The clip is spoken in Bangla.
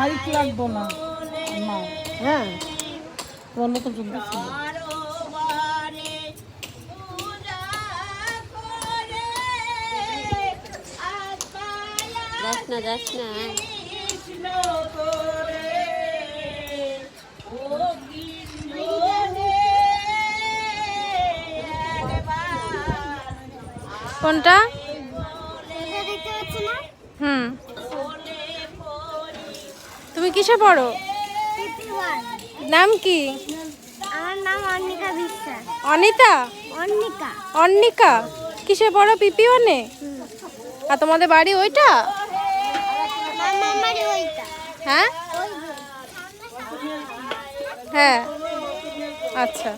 মাইক লাগবো না মা। হ্যাঁ বলো তো শুনতেছি। যাস না যাস না। কোনটা? হুম, তুমি কিসে পড়ো? নাম কি? আমার নাম অনিকা বিশ্বাস। অনিতা? অনিকা। অন্নিকা? কিসে পড়ো? পিপি ওয়ানে? আর তোমাদের বাড়ি ওইটা? আমার ওইটা। হ্যাঁ হ্যাঁ, আচ্ছা।